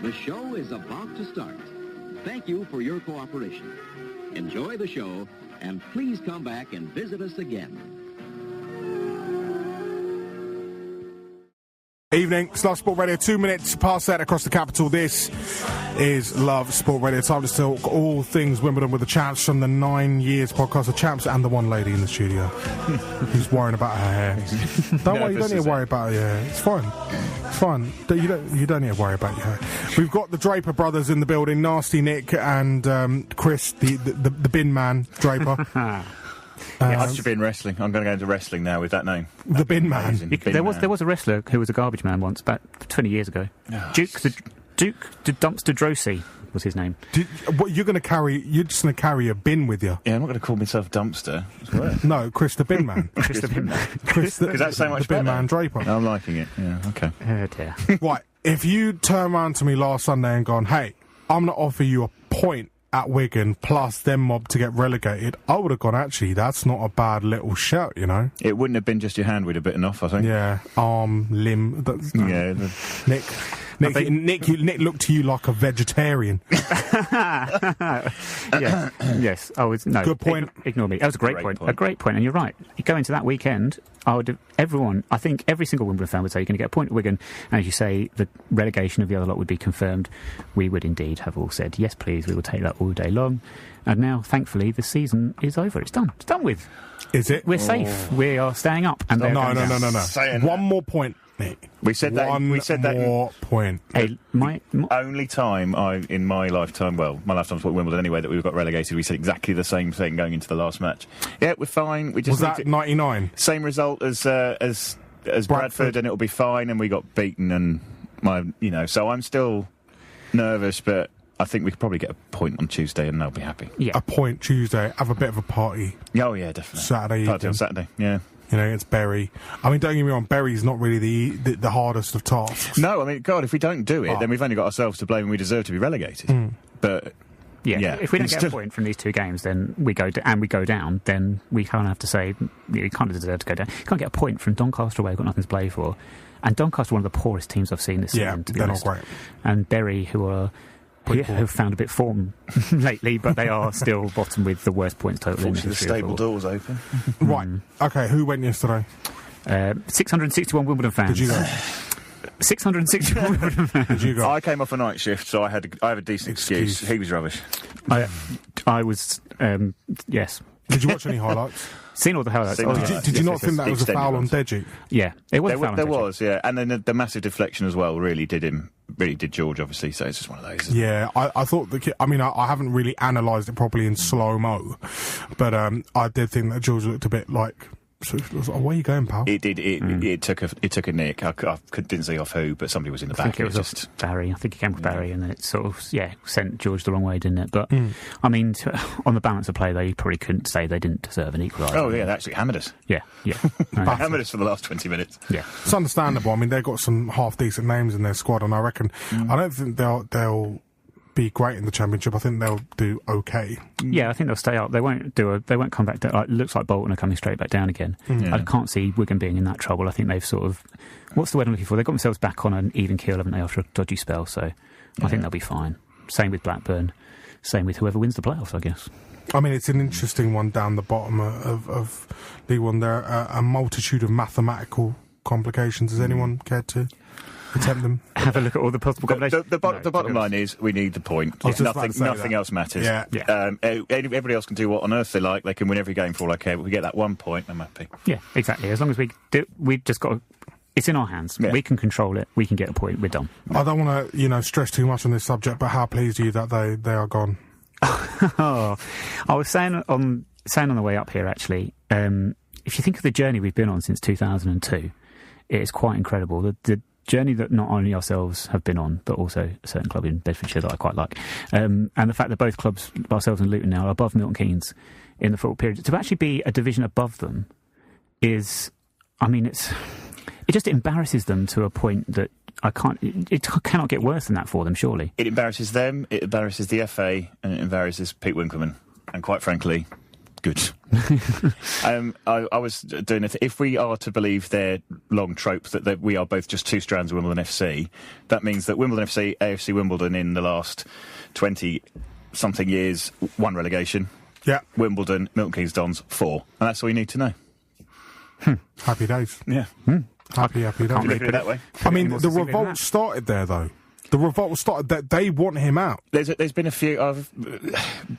The show is about to start. Thank you for your cooperation. Enjoy the show, and please come back and visit us again. Evening, it's Love Sport Radio, 2 minutes past that across the capital. This is Love Sport Radio. Time to talk all things Wimbledon with the champs from the 9 Years podcast. The champs and the one lady in the studio who's worrying about her hair. Don't worry, you don't need to worry about your hair. It's fine. It's fine. You don't need to worry about your hair. We've got the Draper brothers in the building, Nasty Nick and Chris, the bin man, Draper. I should be in wrestling. I'm going to go into wrestling now with that name. The bin man. There was a wrestler who was a garbage man once, about 20 years ago. Duke the Dumpster Drosy was his name. What you're just going to carry a bin with you? Yeah, I'm not going to call myself Dumpster. No, Chris the bin man. Chris the bin man. Because that's so much the bin better. man Draper. I'm liking it. Yeah, okay. Oh dear. Right, if you turn around to me last Sunday and gone, hey, I'm going to offer you a point at Wigan plus them mob to get relegated, I would have gone, actually, that's not a bad little shout, you know. It wouldn't have been just your hand we'd have bitten off, I think. Yeah, arm, limb. Yeah. Nick looked to you like a vegetarian. Yes. Oh, no. Good point. Ignore me. That was a great point. A great point. And you're right. You go into that weekend, I think every single Wimbledon fan would say you're going to get a point at Wigan. And as you say, the relegation of the other lot would be confirmed. We would indeed have all said, yes, please, we will take that all day long. And now, thankfully, the season is over. It's done. It's done with. Is it? We're safe. We are staying up. And No. Saying One more point, Nick. We said that. One more point. Hey, my only time in my lifetime, well, my lifetime's at Wimbledon anyway, that we got relegated, we said exactly the same thing going into the last match. Yeah, we're fine. We just was that 99? Same result as Bradford, and it'll be fine. And we got beaten, and so I'm still nervous, but I think we could probably get a point on Tuesday, and they'll be happy. Yeah. A point Tuesday. Have a bit of a party. Oh yeah, definitely. Saturday. Party on Saturday. Yeah. You know, it's Bury. I mean, don't get me wrong, Bury's not really the hardest of tasks. No, I mean, God, if we don't do it, then we've only got ourselves to blame and we deserve to be relegated. But, yeah, if we don't get a point from these two games, then we go down, then we kind of have to say, you kind of deserve to go down. You can't get a point from Doncaster away, we've got nothing to play for. And Doncaster are one of the poorest teams I've seen this season, to be honest. Not great. And Bury, who have found a bit form lately, but they are still bottom with the worst points total in the history. The stable door's open. Right. Okay, who went yesterday? 661 Wimbledon fans. Did you go? 661 Wimbledon fans. Did you go? I came off a night shift, so I have a decent excuse. He was rubbish. I was, yes. Did you watch any highlights? Seen all the highlights. Did you not think that was a foul on Deji? Yeah, it was a foul on Deji. There was, yeah. And then the massive deflection as well really did George, obviously, so it's just one of those. Yeah, I thought I haven't really analysed it properly in slow-mo, but I did think that George looked a bit like, where are you going, pal? It did. It took a nick. I didn't see off who, but somebody was in the back. I think it was just Barry. I think he came with Barry, and then it sort of sent George the wrong way, didn't it? But I mean, on the balance of play, they probably couldn't say they didn't deserve an equaliser. Oh yeah, they actually hammered us. Yeah. Hammered us for the last 20 minutes. Yeah, it's understandable. I mean, they've got some half decent names in their squad, and I reckon I don't think they'll be great in the Championship. I think they'll do okay. Yeah, I think they'll stay up. They won't come back down. It looks like Bolton are coming straight back down again. I can't see Wigan being in that trouble. I think they've sort of, what's the word I'm looking for? They've got themselves back on an even keel, haven't they, after a dodgy spell? So I think they'll be fine. Same with Blackburn. Same with whoever wins the playoffs, I guess. I mean, it's an interesting one down the bottom of League One. There are a multitude of mathematical complications. Has anyone cared to attempt them? Have a look at all the possible combinations. The bottom line is we need the point. Nothing else matters. Yeah. Everybody else can do what on earth they like. They can win every game for all I care. But we get that 1 point, I'm happy. Yeah, exactly. As long as we've just got. It's in our hands. Yeah. We can control it. We can get a point. We're done. I don't want to, stress too much on this subject, but how pleased are you that they are gone? I was saying on the way up here, actually, if you think of the journey we've been on since 2002, it is quite incredible. The journey that not only ourselves have been on, but also a certain club in Bedfordshire that I quite like. And the fact that both clubs, ourselves and Luton now, are above Milton Keynes in the football period. To actually be a division above them is, it just embarrasses them to a point that it cannot get worse than that for them, surely. It embarrasses them, it embarrasses the FA, and it embarrasses Pete Winkleman. And quite frankly, good. I was doing it. If we are to believe their long trope that we are both just two strands of Wimbledon FC, that means that Wimbledon FC, AFC Wimbledon in the last 20-something years won relegation. Yeah. Wimbledon, Milton Keynes Dons 4. And that's all you need to know. Happy days. Yeah. Happy days. Can't look at it that way. I mean, the revolt started there, though. The revolt started that they want him out. There's been a few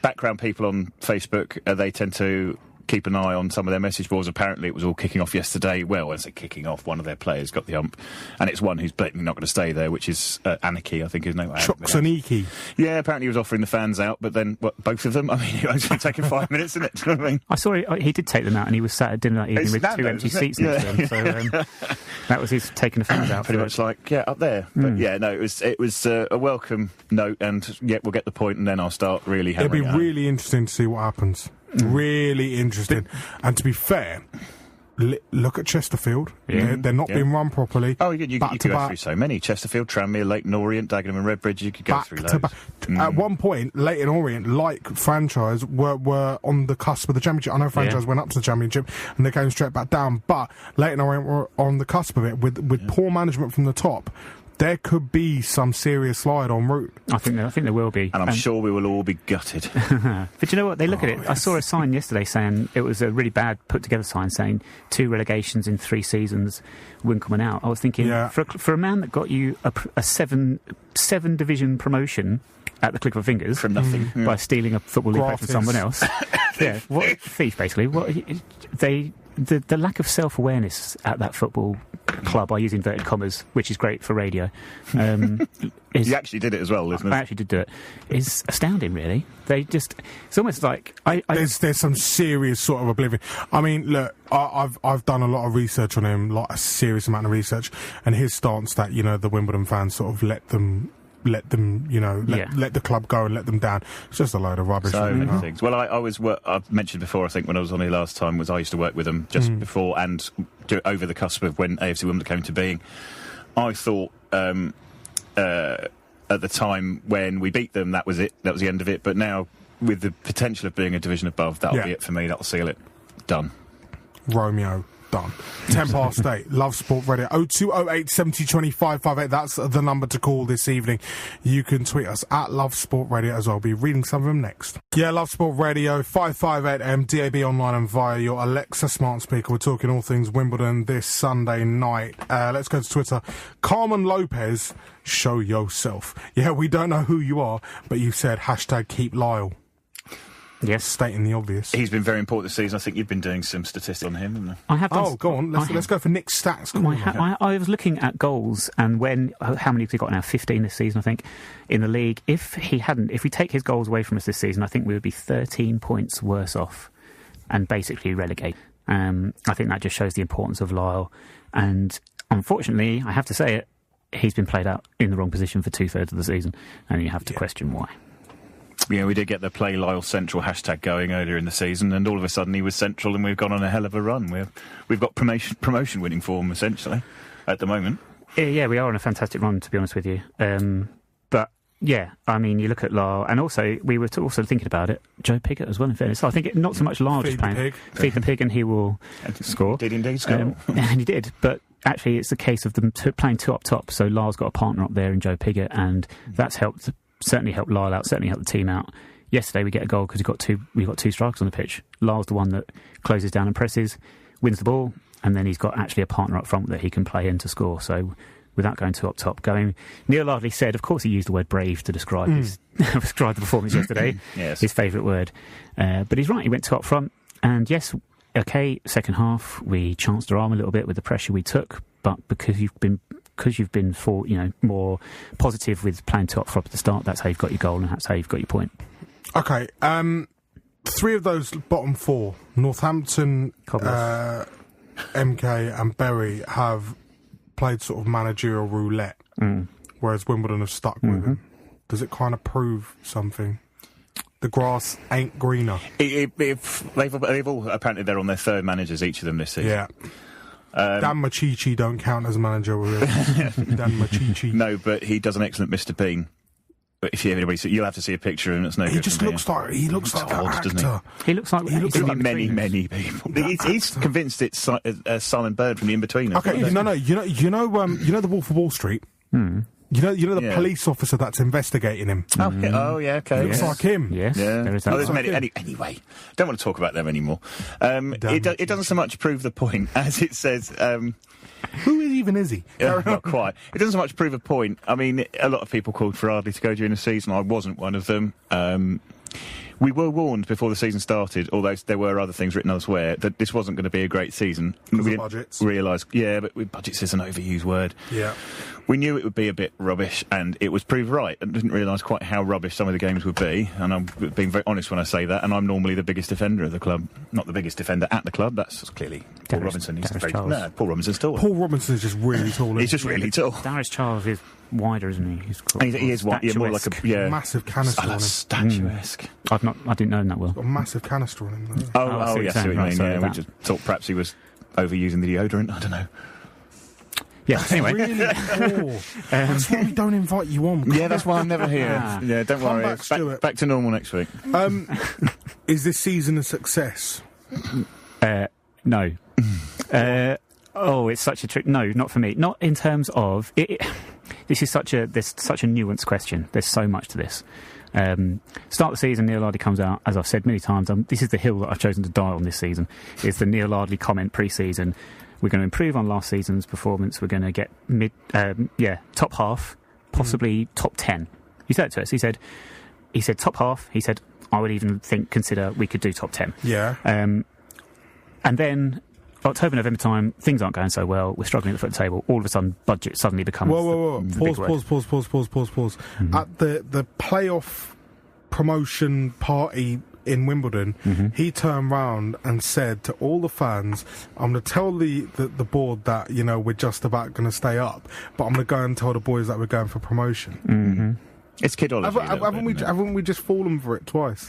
background people on Facebook. They tend to keep an eye on some of their message boards. Apparently, it was all kicking off yesterday. Well, when I say kicking off, one of their players got the ump, and it's one who's blatantly not going to stay there, which is Aniki, I think his name. Choksaniki. Yeah, apparently he was offering the fans out, but then both of them. I mean, it was taking 5 minutes, isn't it? Do you know what I mean? I saw he did take them out, and he was sat at dinner that evening with two empty seats next to him. So that was his taking the fans out. Pretty much like up there. But yeah, no, it was a welcome note, and yeah, we'll get the point, and then I'll start really hammering. It'll be really interesting to see what happens. Really interesting. And to be fair, look at Chesterfield. Yeah. They're not being run properly. Oh, you could go through so many. Chesterfield, Tranmere, Leighton Orient, Dagenham and Redbridge. You could go through loads. At one point, Leighton Orient, like franchise, were on the cusp of the Championship. I know franchise went up to the Championship and they came straight back down, but Leighton Orient were on the cusp of it with poor management from the top. There could be some serious slide en route. I think there will be. And I'm sure we will all be gutted. But you know what? They look at it. I saw a sign yesterday saying it was a really bad put-together sign saying 2 relegations in 3 seasons, Winckelmann out. I was thinking, for a man that got you a seven division promotion at the click of a fingers from nothing by stealing a football league from someone else. Yeah, what thief basically? The lack of self-awareness at that football club, I use inverted commas, which is great for radio. You actually did it as well, isn't it? I actually did do it. It's astounding, really. It's almost like there's some serious sort of oblivion. I mean, look, I've done a lot of research on him, like a serious amount of research, and his stance that the Wimbledon fans sort of let them, let the club go and let them down. It's just a load of rubbish. So many things. Well, I've mentioned before, I think, when I was on here last time, I used to work with them just before and over the cusp of when AFC Wimbledon came to being. I thought at the time when we beat them, that was it. That was the end of it. But now, with the potential of being a division above, that'll be it for me. That'll seal it. Done. Romeo. Done. 8:10. Love Sport Radio. 0208 70 25 58. That's the number to call this evening. You can tweet us at Love Sport Radio as well. I'll be reading some of them next. Yeah, Love Sport Radio, 558M, DAB online and via your Alexa smart speaker. We're talking all things Wimbledon this Sunday night. Let's go to Twitter. Carmen Lopez, show yourself. Yeah, we don't know who you are, but you said hashtag keep Lyle. Yes, stating the obvious. He's been very important this season. I think you've been doing some statistics on him, haven't you? I have. Go on. Let's go for Nick's stats. I was looking at goals and how many has he got now? 15 this season, I think, in the league. If we take his goals away from us this season, I think we would be 13 points worse off and basically relegate. I think that just shows the importance of Lyle. And unfortunately, I have to say it, he's been played out in the wrong position for 2/3 of the season, and you have to question why. Yeah, we did get the Play Lyle Central hashtag going earlier in the season, and all of a sudden he was central, and we've gone on a hell of a run. We've got promotion winning form essentially at the moment. Yeah, we are on a fantastic run, to be honest with you. But yeah, I mean, you look at Lyle, and also we were also thinking about it. Joe Pigott as well. In fairness, so I think not so much Lyle just playing. Feed the pig, and he will score. Did indeed score, and he did. But actually, it's the case of them playing 2 up top. So Lyle's got a partner up there in Joe Pigott, and that's helped. Certainly helped Lyle out, certainly helped the team out. Yesterday we get a goal because we got two strikers on the pitch. Lyle's the one that closes down and presses, wins the ball, and then he's got actually a partner up front that he can play in to score. So without going 2 up top, Neil Lardley said, of course he used the word brave to describe describe the performance yesterday, yes. His favourite word. But he's right, he went 2 up front, and yes, okay, second half we chanced our arm a little bit with the pressure we took, but because you've been more positive with playing 2 up front at the start, that's how you've got your goal and that's how you've got your point. Okay, 3 of those bottom 4, Northampton, MK and Bury, have played sort of managerial roulette, whereas Wimbledon have stuck with him. Does it kind of prove something? The grass ain't greener. They've all, apparently they're on their 3rd managers, each of them this season. Yeah. Dan Machichi don't count as a manager, really. Dan Machichi. No, but he does an excellent Mr. Bean. if anybody, you'll have to see a picture of him. It's no He good just for me. looks like an odd, actor. doesn't He looks like many people. He's convinced it's Simon Bird from The In-Betweeners. Okay, you know the Wolf of Wall Street. You know the police officer that's investigating him. Oh yeah, okay. Looks like him. Yes. Yeah. There is that. There's many, anyway, don't want to talk about them anymore. It doesn't so much prove the point as it says. Who even is he? Not quite. It doesn't so much prove a point. I mean, a lot of people called for Ardley to go during the season. I wasn't one of them. We were warned before the season started, although there were other things written elsewhere, that this wasn't going to be a great season. Because we of budgets. Realise, but budgets is an overused word. Yeah. We knew it would be a bit rubbish, and it was proved right. I didn't realise quite how rubbish some of the games would be, and I'm being very honest when I say that, and I'm normally the biggest defender of the club. Not the biggest defender at the club, that's clearly Paul Robinson. Paul Robinson's tall. Paul Robinson is just really tall. He's just really tall. Darius Charles is wider, isn't he? He is wide, more like a massive canister on him. Statuesque. I didn't know him that well. Got a massive canister on him. Oh, yes, I see what you mean. Yeah, we just thought perhaps he was overusing the deodorant. I don't know. Yeah, anyway. Really poor. That's why we don't invite you on. Yeah, that's why I'm never here. Yeah, don't worry. Back, Stuart. Back to normal next week. Is this season a success? No. It's such a trick. No, not for me. Not in terms of it. There's such a nuanced question. There's so much to this. Start of the season, Neil Ardley comes out, as I've said many times. This is the hill that I've chosen to die on this season. Is the Neil Ardley comment pre-season. We're going to improve on last season's performance. We're going to get top half, possibly top 10. He said it to us. He said top half. He said, I would even consider we could do top 10. Yeah. And then October, November time, things aren't going so well. We're struggling at the foot of the table. All of a sudden, budget suddenly becomes Whoa. the big word. Pause. Mm-hmm. At the playoff promotion party in Wimbledon, he turned round and said to all the fans, I'm going to tell the board that, we're just about going to stay up, but I'm going to go and tell the boys that we're going for promotion. Mm-hmm. It's kidology. Haven't we just fallen for it twice?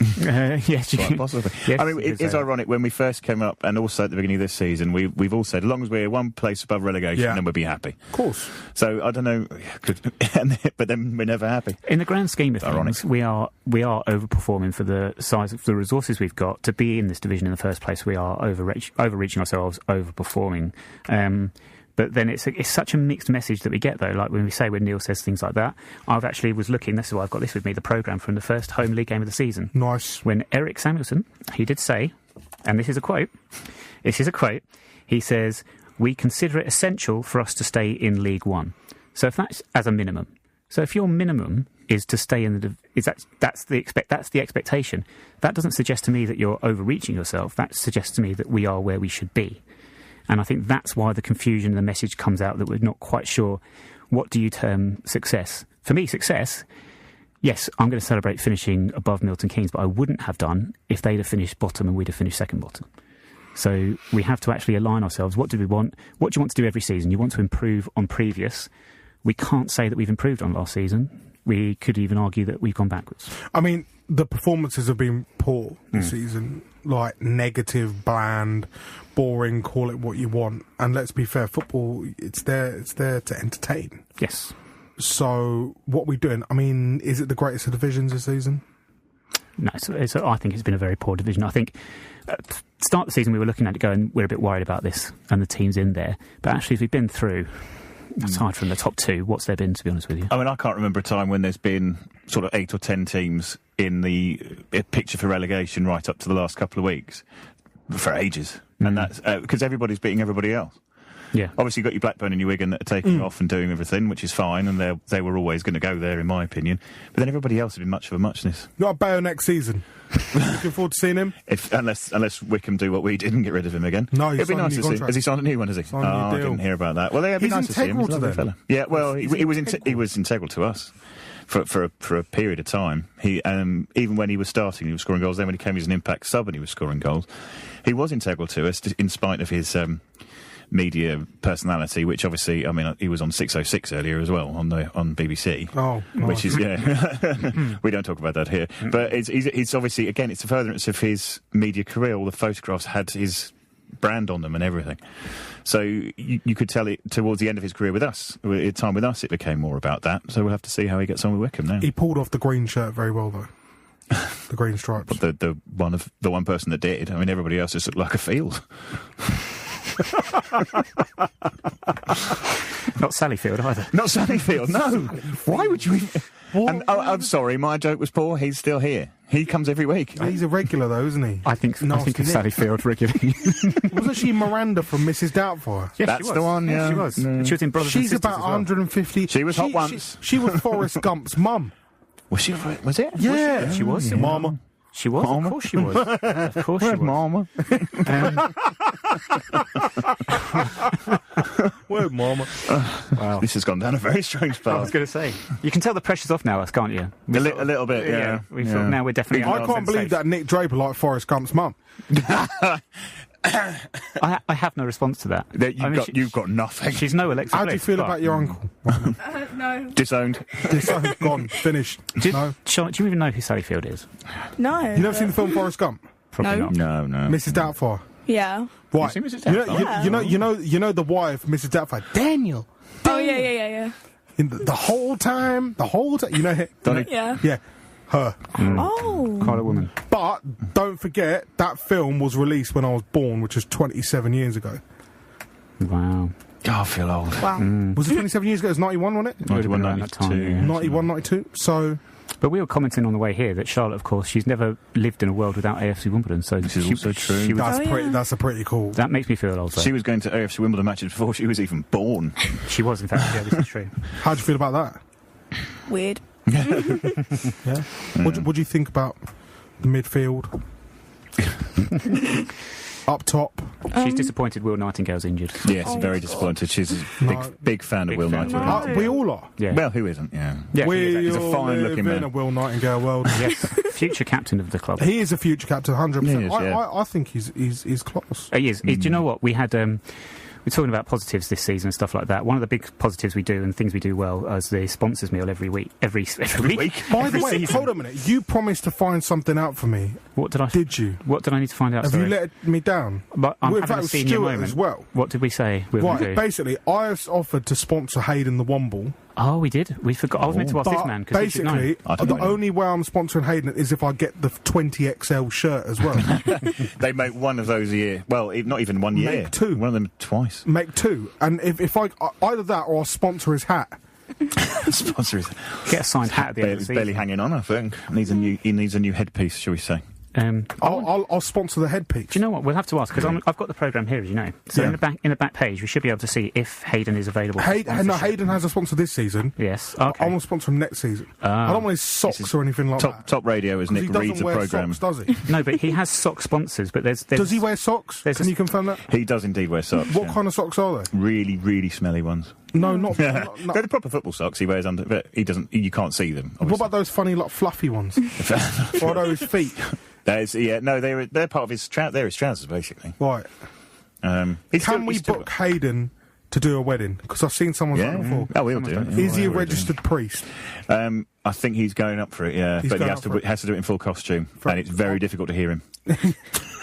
Yes, possibly. Yes, I mean, it is ironic when we first came up, and also at the beginning of this season, we've all said, as long as we're one place above relegation, then we'll be happy. Of course. So I don't know, but then we're never happy. In the grand scheme of things, we are overperforming for the size of the resources we've got to be in this division in the first place. We are overreaching ourselves, overperforming. But then it's such a mixed message that we get, though. Like when Neil says things like that, I've actually was looking, this is why I've got this with me, the programme from the first home league game of the season. Nice. When Eric Samuelson, he did say, and this is a quote, he says, we consider it essential for us to stay in League One. So if that's as a minimum. So if your minimum is to stay in that's the expectation, that doesn't suggest to me that you're overreaching yourself. That suggests to me that we are where we should be. And I think that's why the confusion and the message comes out that we're not quite sure, what do you term success? For me, success, yes, I'm going to celebrate finishing above Milton Keynes, but I wouldn't have done if they'd have finished bottom and we'd have finished second bottom. So we have to actually align ourselves. What do we want? What do you want to do every season? You want to improve on previous. We can't say that we've improved on last season. We could even argue that we've gone backwards. I mean, the performances have been poor this season. Like, negative, bland, boring, call it what you want. And let's be fair, football, it's there to entertain. Yes. So, what are we doing? I mean, is it the greatest of divisions this season? No, I think it's been a very poor division. I think start of the season we were looking at it going, we're a bit worried about this and the team's in there. But actually, as we've been through, aside from the top two, what's there been, to be honest with you? I mean, I can't remember a time when there's been sort of 8 or 10 teams in the picture for relegation right up to the last couple of weeks for ages. And that's because everybody's beating everybody else. Yeah. Obviously, you've got your Blackburn and your Wigan that are taking off and doing everything, which is fine, and they were always going to go there, in my opinion. But then everybody else has been much of a muchness. Not a Bale next season. Looking forward to seeing him. Unless Wickham do what we did and get rid of him again. No, it'd be nice to see. Has he signed a new one? Has he? I didn't hear about that. Well, it'd be nice to see him. He's a lovely fella. Yeah, well, he was integral to us for a period of time. He even when he was starting, he was scoring goals. Then when he came as an impact sub and he was scoring goals, he was integral to us in spite of his media personality, which obviously, I mean, he was on 606 earlier as well on BBC. Oh, which is we don't talk about that here. But it's obviously, again, it's a furtherance of his media career. All the photographs had his brand on them and everything. So you could tell it towards the end of his career with us, time with us, it became more about that. So we'll have to see how he gets on with Wickham now. He pulled off the green shirt very well, though. The green stripes. But the one person that did. I mean, everybody else just looked like a field. Not Sallyfield either. Not Sallyfield, no. Why would you even... And, I'm sorry, my joke was poor. He's still here. He comes every week. He's a regular, though, isn't he? I think of Sallyfield regularly. Wasn't she Miranda from Mrs. Doubtfire? Yes, That's the one, yeah. She was. No. She was in Brothers and She's Sisters about as well. 150. She was hot once. She was Forrest Gump's mum. Was she? Was it? Yeah. She was. Mama. She was. Mama. Of course she was. Of course she was. Mama. Word, Mama. Wow. This has gone down a very strange I path. was going to say, you can tell the pressure's off now, us, can't you? A little bit, yeah. We thought now we're definitely. I can't believe that Nick Draper liked Forrest Gump's mum. I have no response to that. You've got nothing. She's no Alexa How do you Bliss, feel but- about your uncle? No. Disowned. Gone. Finished. No. Charlotte, do you even know who Sallyfield is? No. You never seen the film Forrest Gump? Probably No. not. No. Mrs. Doubtfire. Yeah. Right. You've seen Mrs. You know the wife, Mrs. Doubtfire. Daniel. Oh, yeah. In the whole time, you know her. Yeah. Yeah. Her. Oh. Quite a woman. But don't forget, that film was released when I was born, which was 27 years ago. Wow. God, I feel old. Wow. Was it 27 years ago? It was 91, wasn't it? Would have been around that time, 92. yeah. 91, 92. So, But we were commenting on the way here that Charlotte, of course, she's never lived in a world without AFC Wimbledon. So This is also true. She was, that's a pretty cool. that makes me feel old. Though. She was going to AFC Wimbledon matches before she was even born. She was, in fact. Yeah, this is true. How do you feel about that? Weird. Yeah. What do you think about the midfield? Up top? She's disappointed Will Nightingale's injured. Yes, very disappointed. She's a big fan of Big Will fan. Nightingale. No. We all are. Yeah. Well, who isn't? Yeah. Yeah, We He's a all fine-looking live in man. a Will Nightingale world. yes. Future captain of the club. He is a future captain, 100%. He is, yeah. I think he's close. He is. Do you know what? We had... we're talking about positives this season and stuff like that. One of the big positives we do and things we do well is the sponsors meal every week. Every week. By the Every way, season. hold on a minute. You promised to find something out for me. What did I... Did you? What did I need to find out? Have Sorry? you let me down? But I'm Well, in having fact, a with senior Stuart moment. as well. What did we say we were going to Right, do? basically, I have offered to sponsor Hayden the Womble. Oh, we did. We forgot. I was meant to ask this But man because he should know. basically, I don't the know. only way I'm sponsoring Hayden is if I get the 20XL shirt as well. They make one of those a year. Well, not even 1 year. Make two. One of them twice. Make two. And if I either that or I'll sponsor his hat. Sponsors. Get a signed hat at the end of the season. Barely hanging on, I think. He needs a new headpiece, shall we say? I'll sponsor the headpiece. Do you know what? We'll have to ask because I've got the programme here, as you know. So Yeah. in the back page, we should be able to see if Hayden is available. for sponsorship. Hayden has a sponsor this season. Yes. I Okay. want to sponsor him next season. I don't want his socks or anything like that. Top radio as 'Cause he Nick doesn't reads a wear programme. socks, does he? No, but he has sock sponsors. But there's Does he wear socks? there's Can a- you confirm that? He does indeed wear socks. What yeah. kind of socks are they? Really, really smelly ones. No, not. They're not the proper football socks he wears under, but he doesn't. You can't see them. what about those funny, like fluffy ones? Or those feet? They're part of his They're his trousers, basically. Right. Can we book Hayden to do a wedding? Because I've seen someone's done it before. Oh, we'll do it. Is he a We'll do it. registered priest? I think he's going up for it. Yeah, He's but he going has up to for it. has to do it in full costume, For- and it's very difficult to hear him.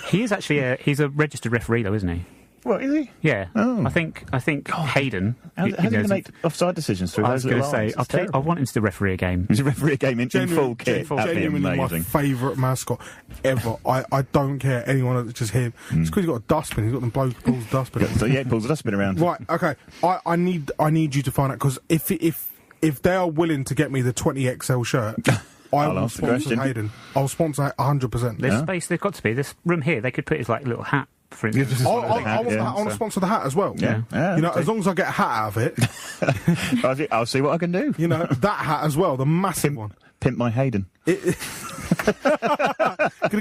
He is actually he's a registered referee, though, isn't he? What is he? Yeah. Oh. I think Hayden. How does he make offside decisions through I those was going to little say, lines? I want him to referee a game. He's a referee a game in full kit. That'd be Genuinely my amazing. favourite mascot ever. I don't care anyone else, just him. It's because he's got a dustbin. He's got them bloke pulls the dustbin. So yeah, he pulls the dustbin around. Right. Okay. I need you to find out because if they are willing to get me the 20XL shirt, I I'll will ask the sponsor question. Hayden. I'll sponsor 100%. There's space. There's got to be this room here. They could put his little hat, for instance. I hat, want yeah. to sponsor the hat as well. Yeah. You know, as long as I get a hat out of it, I'll see what I can do. you know, that hat as well, the massive one. Pimp my Hayden. Gonna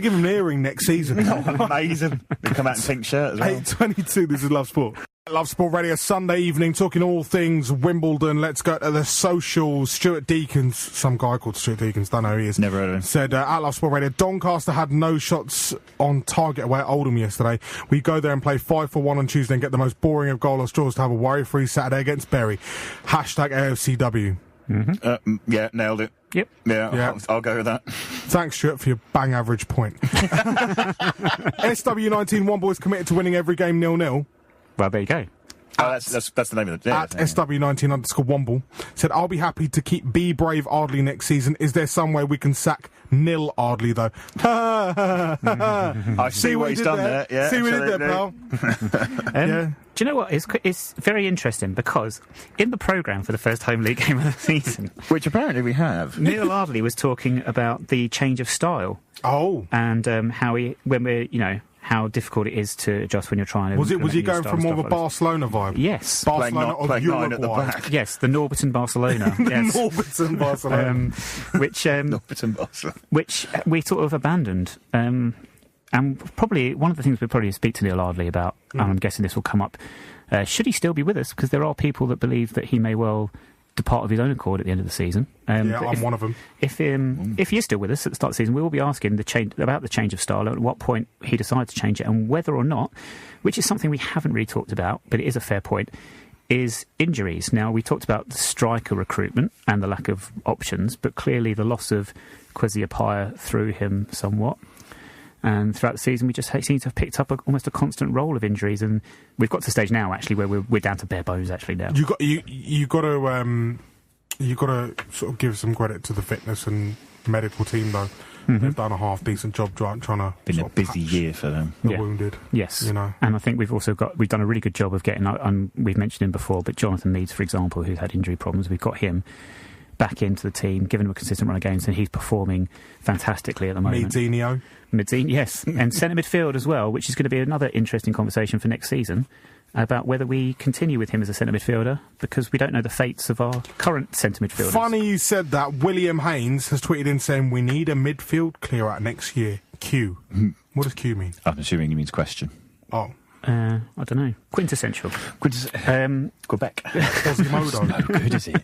give him an earring next season. Amazing. He'll come out in pink shirt as well. 8:22. This is Love Sport. Love Sport Radio, Sunday evening, talking all things Wimbledon. Let's go to the socials. Stuart Deakins, some guy called Stuart Deakins, don't know who he is. Never heard of him. Said, at Love Sport Radio, Doncaster had no shots on target away at Oldham yesterday. We go there and play 5-1 on Tuesday and get the most boring of goalless draws to have a worry-free Saturday against Bury. #AFCW. Yeah, nailed it. Yep. Yeah. I'll go with that. Thanks, Stuart, for your bang average point. SW19 One Boys committed to winning every game 0-0. Well, there you go. Oh, that's the name of the... At SW19_Womble said, I'll be happy to keep Be Brave Ardley next season. Is there some way we can sack Nil Ardley, though? I see what he's done there. Yeah, see what he did there, pal. Do you know what? It's very interesting because in the programme for the first home league game of the season, which apparently we have, Neil Ardley was talking about the change of style. Oh. And how difficult it is to adjust when you're trying to... Was he going for more of a Barcelona vibe? Yes. Barcelona of Uruguay. At the back. Yes, the Norbiton Barcelona. Yes. Norbiton Barcelona. Norbiton Barcelona. Which we sort of abandoned. And probably one of the things we'll probably speak to Neil Ardley about, and I'm guessing this will come up, should he still be with us? Because there are people that believe that he may well depart of his own accord at the end of the season. I'm one of them. If he is still with us at the start of the season, we will be asking about the change of style, at what point he decides to change it, and whether or not, which is something we haven't really talked about, but it is a fair point, is injuries. Now, we talked about the striker recruitment and the lack of options, but clearly the loss of Kwesi Appiah threw him somewhat. And throughout the season, we just seem to have picked up almost a constant roll of injuries, and we've got to the stage now, actually, where we're down to bare bones. Actually, now you got to sort of give some credit to the fitness and medical team, though. Mm-hmm. They've done a half decent job trying to. Been a busy year for them. The wounded, yes, and I think we've done a really good job of getting. We've mentioned him before, but Jonathan Leeds, for example, who's had injury problems, we've got him back into the team, given him a consistent run of games, and he's performing fantastically at the moment. Midzinho, yes, and centre midfield as well, which is going to be another interesting conversation for next season about whether we continue with him as a centre midfielder, because we don't know the fates of our current centre midfielders. Funny you said that. William Haynes has tweeted in saying we need a midfield clear out next year. Q. What does Q mean? I'm assuming he means question. Oh. I don't know. Quintessential. Quebec. Quasimodo. No good, is it?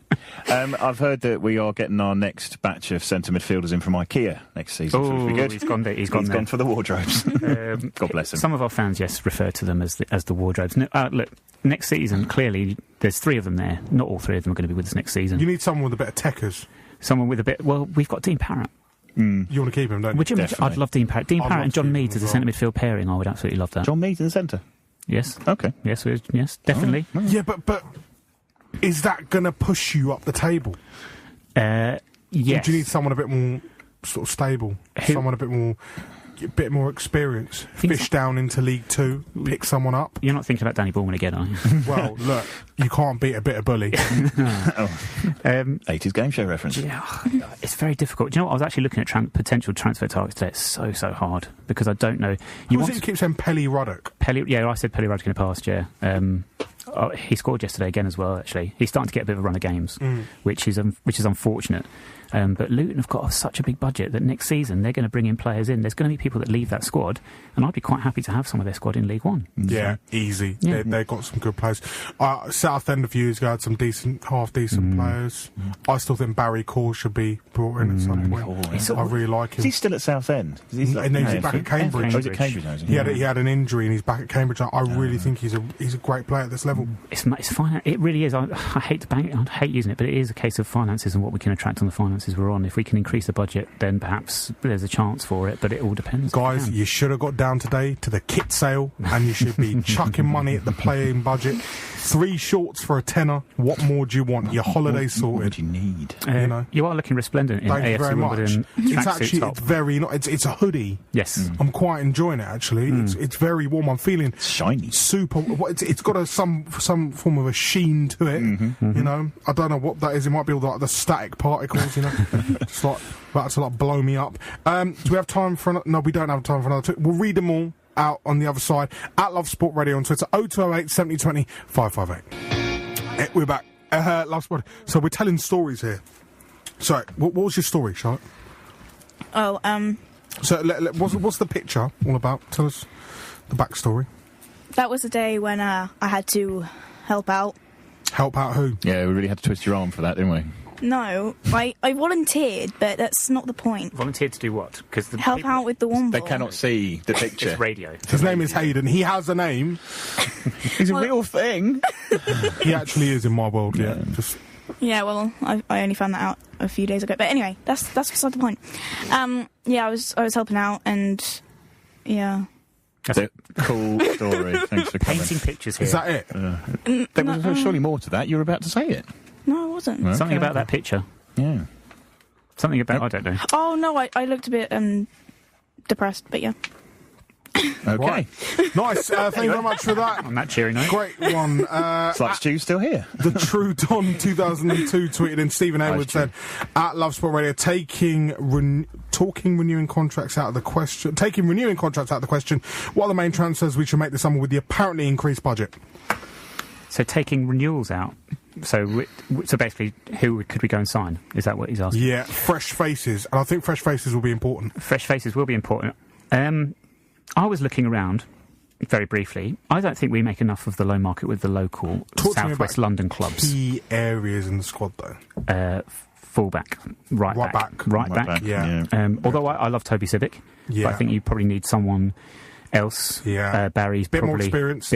I've heard that we are getting our next batch of centre midfielders in from IKEA next season. Oh, he's gone gone for the wardrobes. God bless him. Some of our fans, yes, refer to them as the wardrobes. Look, next season, clearly, there's 3 of them there. Not all 3 of them are going to be with us next season. You need someone with a bit of techers. Someone with a bit... Well, we've got Dean Parrott. You want to keep him, don't you? I'd love Dean Parrott. Dean Parrott and John Meads as a centre midfield pairing. I would absolutely love that. John Meads in the centre? Yes. Okay. Yes, definitely. Oh. Yeah, but is that going to push you up the table? Yes. Or do you need someone a bit more sort of stable? Someone a bit more experienced? Fish down into League 2, pick someone up? You're not thinking about Danny Ballman again, are you? Well, look, you can't beat a bitter bully. 80s game show reference. Yeah, it's very difficult. Do you know what? I was actually looking at potential transfer targets today. It's so hard because I don't know. You keep saying Pelly Ruddock? Yeah, I said Pelly Ruddock in the past, yeah. He scored yesterday again as well, actually. He's starting to get a bit of a run of games, which is unfortunate. But Luton have got such a big budget that next season they're going to bring in players in. There's going to be people that leave that squad, and I'd be quite happy to have some of their squad in League One. Yeah, easy. Yeah. They've got some good players. Southend a few years ago had some half decent players. I still think Barry Core should be brought in at some point. I really like him. Is he still at Southend? He's back at Cambridge. Oh, is it Cambridge now? He had an injury and he's back at Cambridge. I really think he's a great player at this level. It's fine. It really is. I hate I hate using it, but it is a case of finances and what we can attract on the finances we're on. If we can increase the budget, then perhaps there's a chance for it, but it all depends. Guys, you should have got down today to the kit sale and you should be chucking money at the playing budget. 3 shorts for a tenner. What more do you want? Your holiday sorted. What do you need? You are looking resplendent in Thank AFC Wimbledon. It's very not. It's a hoodie. Yes, I'm quite enjoying it actually. It's very warm. I'm feeling shiny, super. It's got some form of a sheen to it. You know, I don't know what that is. It might be all the static particles. You know, just like about to blow me up. Do we have time for? No, we don't have time for another. We'll read them all out on the other side at Love Sport Radio on Twitter. 0208 7020 558. We're back. Love Sport. So we're telling stories here. So what was your story, Charlotte? Oh, So what's the picture all about? Tell us the backstory. that was the day when I had to help out. Help out who? Yeah, we really had to twist your arm for that, didn't we? No, I volunteered, but that's not the point. Volunteered to do what? Because help out with the Womble. They cannot see the picture. It's radio. His name is Hayden. He has a name. He's a real thing. He actually is in my world. Yeah. Yeah, well, I only found that out a few days ago. But anyway, that's beside the point. Yeah, I was helping out, and yeah. That's a cool story. Thanks for coming. Painting pictures here. Is that it? There was surely more to that. You were about to say it. No, I wasn't. Okay. Something about that picture. Yeah. Something about I don't know. Oh no, I looked a bit depressed, but yeah. Okay. Right. Nice. Thank you very much for that. On that cheery note. Great one. It's like Stu's still here. The True Don 2002 tweeted in. Stephen Hayward said, at Love Sport Radio, taking renewing contracts out of the question. What are the main transfers we should make this summer with the apparently increased budget? So taking renewals out. So basically, who could we go and sign? Is that what he's asking? Yeah, fresh faces. And I think fresh faces will be important. Fresh faces will be important. I was looking around very briefly. I don't think we make enough of the loan market with the local Southwest London clubs. Key areas in the squad, though. Fullback, right back. Yeah. Although I love Toby Civic, yeah. but I think you probably need someone else. Yeah. Barry's bit probably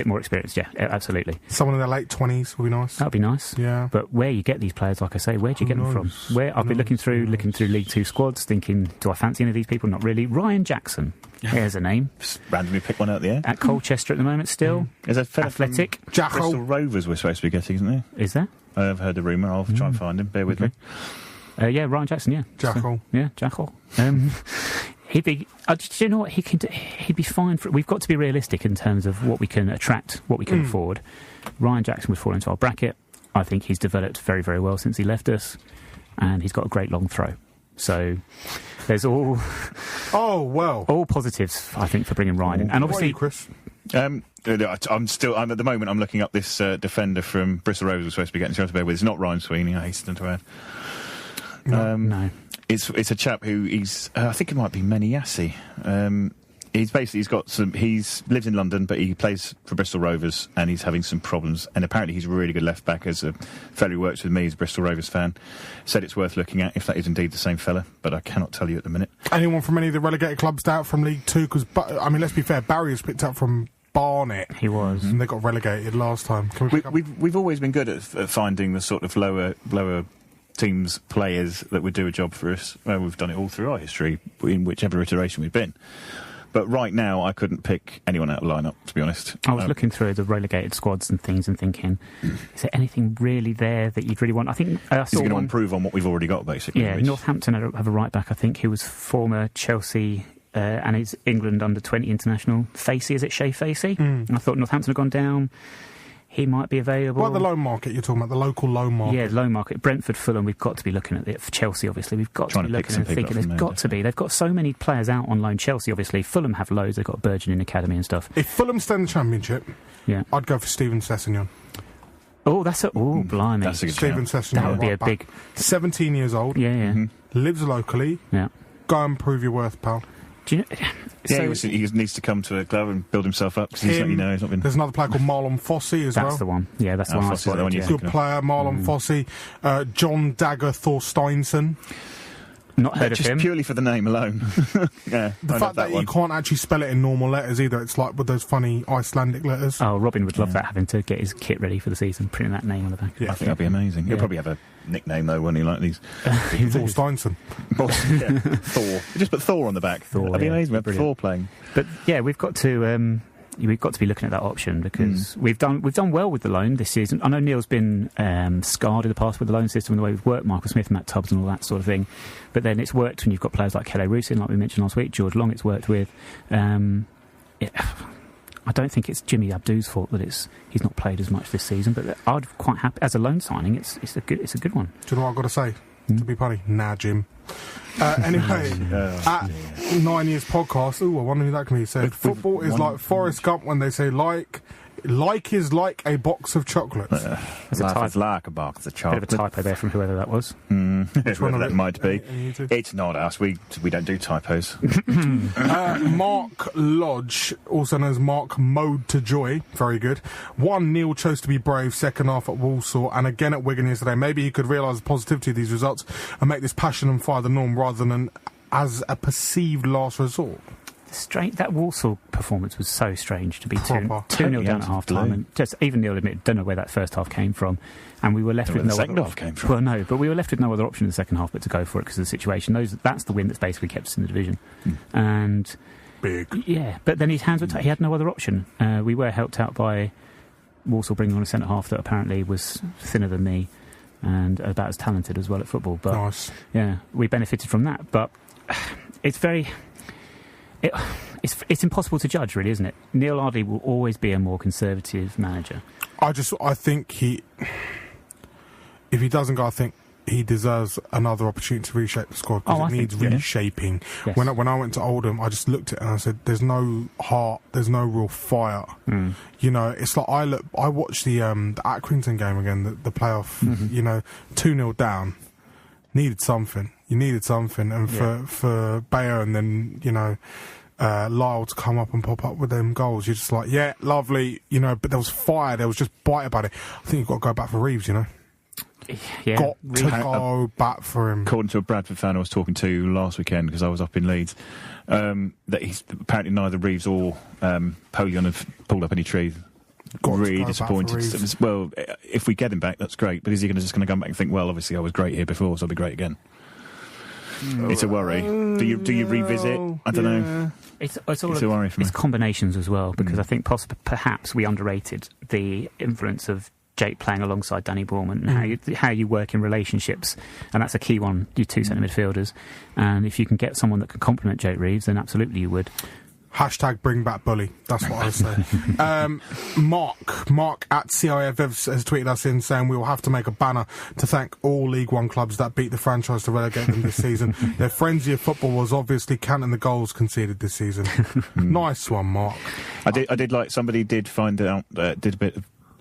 more experience. Yeah, absolutely. Someone in their late 20s would be nice. That would be nice. Yeah. But where you get these players, like I say, where do you get them from? I've been looking through League Two squads, thinking, do I fancy any of these people? Not really. Ryan Jackson. There's a name. Just randomly pick one out the air. At Colchester at the moment, still. There's a fella Athletic. from Bristol Rovers we're supposed to be getting, isn't there? Is there? I've heard the rumour. I'll try and find him. Bear with me. Yeah, Ryan Jackson. Yeah. Jackal. Jackal. He'd be. Do you know what he can do? He'd be fine for. We've got to be realistic in terms of what we can attract, what we can afford. Ryan Jackson would fall into our bracket. I think he's developed very, very well since he left us, and he's at a great long throw. So there's all positives, I think, for bringing Ryan in. And obviously, Chris. I'm at the moment. I'm looking up this defender from Bristol Rovers we're supposed to be getting to bear with. It's not Ryan Sweeney. I hasten to add. No. It's a chap who I think it might be Meniassi. He's lived in London, but he plays for Bristol Rovers, and he's having some problems. And apparently, he's a really good left back. As a fellow who works with me, as a Bristol Rovers fan, said it's worth looking at if that is indeed the same fella. But I cannot tell you at the minute. Anyone from any of the relegated clubs out from League Two? Because let's be fair, Barry was picked up from Barnet. He was, and they got relegated last time. We've always been good at finding the sort of lower teams players that would do a job for us. Well, we've done it all through our history in whichever iteration we've been. But right now, I couldn't pick anyone out of the lineup, to be honest. I was looking through the relegated squads and things and thinking, is there anything really there that you'd really want? I think I saw going to improve on what we've already got, basically. Yeah, Northampton have a right back, I think, who was former Chelsea and is England under-20 international. Facey, is it Shea Facey? I thought Northampton had gone down. He might be available. What about the loan market you're talking about, the local loan market? Yeah, the loan market. Brentford, Fulham, we've got to be looking at it. For Chelsea, obviously, we've got to be looking and thinking. There's got to be. They've got so many players out on loan. Chelsea, obviously. Fulham have loads. They've got a burgeoning academy and stuff. If Fulham stay in the Championship, I'd go for Steven Sessegnon. Oh, blimey. That's a good Steven Sessegnon. That would be a big... 17 years old. Yeah. Lives locally. Yeah. Go and prove your worth, pal. Do you know... he needs to come to a club and build himself up, because he's not been... There's another player called Marlon Fossey as well. That's the one. Yeah, that's the one I spotted. Good player, Marlon Fossey. John Dagger Thorsteinsson. Not heard of him. Just purely for the name alone. The fact that you can't actually spell it in normal letters either. It's like with those funny Icelandic letters. Oh, Robin would love that, having to get his kit ready for the season, printing that name on the back. Yeah, I think that'd be amazing. He'll probably have a nickname, though, won't he, like these? Thorsteinsson. Thor. Just put Thor on the back. That'd be amazing. We have Thor playing. But, yeah, we've got to be looking at that option, because we've done well with the loan this season. I know Neil's been scarred in the past with the loan system and the way we've worked, Michael Smith, Matt Tubbs and all that sort of thing. But then it's worked when you've got players like Kelly Rusin, like we mentioned last week, George Long it's worked with. I don't think it's Jimmy Abdu's fault that he's not played as much this season, but I'd quite happy as a loan signing. It's a good one. Do you know what I've got to say? To be funny, nah, Jim. Anyway, at 9 Years Podcast, I wonder who that can be. Said football is like Forrest Gump when they say like is like a box of chocolates. Life is like a box of chocolates. Bit of a typo there from whoever that was. Which one that might be. It's not us. We don't do typos. Mark Lodge, also known as Mark Mode to Joy, very good. One, Neil chose to be brave, second half at Walsall, and again at Wigan yesterday. Maybe he could realise the positivity of these results and make this passion and fire the norm rather than as a perceived last resort. That Walsall performance was so strange to be 2-0 down at half time, and just even Neil admitted, don't know where that first half came from, and we were left with no second half came from. Well, no, but we were left with no other option in the second half but to go for it because of the situation. That's the win that's basically kept us in the division, and big. Yeah, but then his hands were tied. He had no other option. We were helped out by Walsall bringing on a centre half that apparently was thinner than me and about as talented as well at football. But nice. Yeah, we benefited from that. But it's very. It's impossible to judge, really, isn't it? Neil Ardley will always be a more conservative manager. I think if he doesn't go, I think he deserves another opportunity to reshape the squad because it needs reshaping. Yes. When I went to Oldham, I just looked at it and I said, "There's no heart, there's no real fire." You know, it's like I watched the Accrington game again, the playoff. 2-0 down, needed something. You needed something, and for Bayer and then Lyle to come up and pop up with them goals, you're just like, yeah, lovely, but there was fire, there was just bite about it. I think you've got to go back for Reeves, Yeah, got to go back for him. According to a Bradford fan I was talking to last weekend, because I was up in Leeds, that he's apparently neither Reeves or Polion have pulled up any tree. Really disappointed. Well, if we get him back, that's great. But is he just going to come back and think, well, obviously I was great here before, so I'll be great again? It's a worry. Do you revisit? I don't know. It's all a worry for me. It's combinations as well, because I think perhaps we underrated the influence of Jake playing alongside Danny Bournemouth and how you work in relationships, and that's a key one. Your two centre midfielders, and if you can get someone that can complement Jake Reeves, then absolutely you would. # bring back Bully. That's what I say. Mark at CIF has tweeted us in saying we will have to make a banner to thank all League One clubs that beat the franchise to relegate them this season. Their frenzy of football was obviously counting the goals conceded this season. Nice one, Mark. I did like somebody did find out, did a bit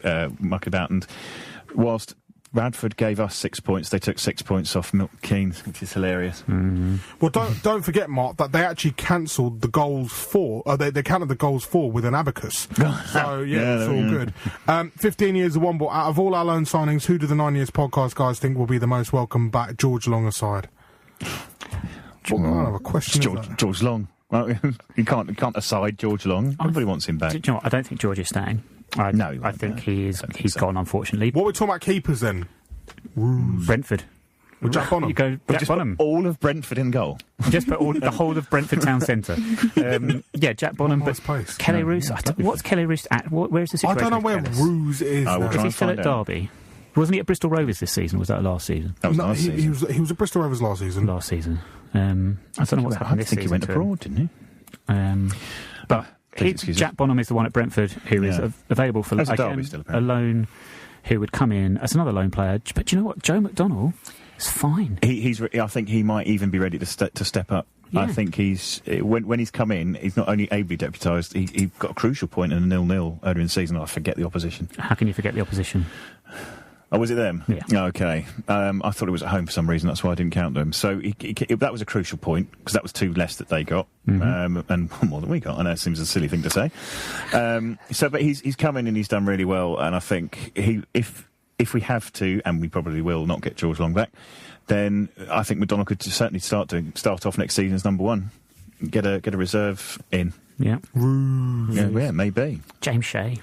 of muck about, and whilst Bradford gave us 6 points, they took 6 points off Milton Keynes, which is hilarious. Well, don't forget, Mark, that they actually cancelled the goals for. They counted the goals for with an abacus. So it's all good. 15 years of one ball. Out of all our loan signings, who do the 9 Years podcast guys think will be the most welcome back? George Long aside. What kind of a question is that? George Long. Well, you can't aside George Long. Everybody wants him back. Do you know what? I don't think George is staying. I think he's gone, unfortunately. What are we talking about keepers then? Brentford. Well, Jack Bonham. You go Jack Bonham. Put all of Brentford in goal. Just put the whole of Brentford town centre. Jack Bonham. But Kelly Roos. What's Kelly Roos at? Where's the situation? I don't know where Roos is. Is he still at Derby? Wasn't he at Bristol Rovers this season? Was that last season? That was last season. He was at Bristol Rovers last season. I don't know what's happened this season. I think he went abroad, didn't he? But Jack Bonham is the one at Brentford who is available for a loan, who would come in as another loan player. But do you know what? Joe McDonnell is fine. I think he might even be ready to step up. Yeah. I think when he's come in, he's not only ably deputised, he got a crucial point in a 0-0 earlier in the season. I forget the opposition. How can you forget the opposition? Oh, was it them? Yeah. Okay. I thought it was at home for some reason. That's why I didn't count them. So that was a crucial point, because that was 2 less that they got, and more than we got. I know it seems a silly thing to say. But he's come in and he's done really well. And I think if we have to, and we probably will, not get George Long back, then I think McDonnell could certainly start off next season as number 1, get a reserve in. Yeah. Yeah, maybe. James Shea.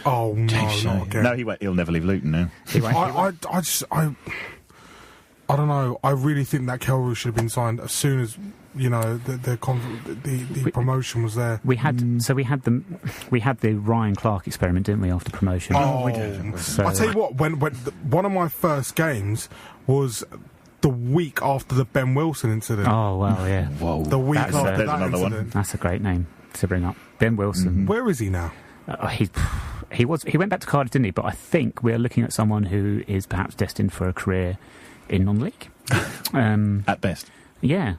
Oh, no, not again. No, he'll never leave Luton now. I don't know. I really think that Kelroy should have been signed as soon as, the promotion was there. We had the Ryan Clark experiment, didn't we, after promotion? Oh, we did. So, I tell you what, when one of my first games was the week after the Ben Wilson incident. Oh, well, yeah. Whoa. The week after that another incident. one. That's a great name to bring up. Ben Wilson. Where is he now? He went back to Cardiff, didn't he? But I think we're looking at someone who is perhaps destined for a career in non-league. At best. Yeah.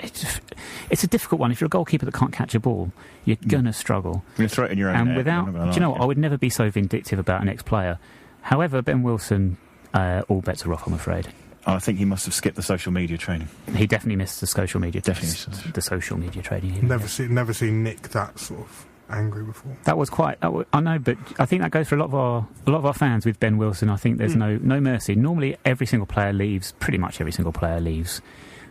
It's a difficult one. If you're a goalkeeper that can't catch a ball, you're gonna struggle. You're throw it in your own net. Do you know what? I would never be so vindictive about an ex-player. However, Ben Wilson, all bets are off, I'm afraid. I think he must have skipped the social media training. He definitely missed the social media. Definitely the social media training. Never seen Nick that sort of angry before. That was quite. I know, but I think that goes for a lot of our fans with Ben Wilson. I think there's no mercy. Normally, every single player leaves. Pretty much every single player leaves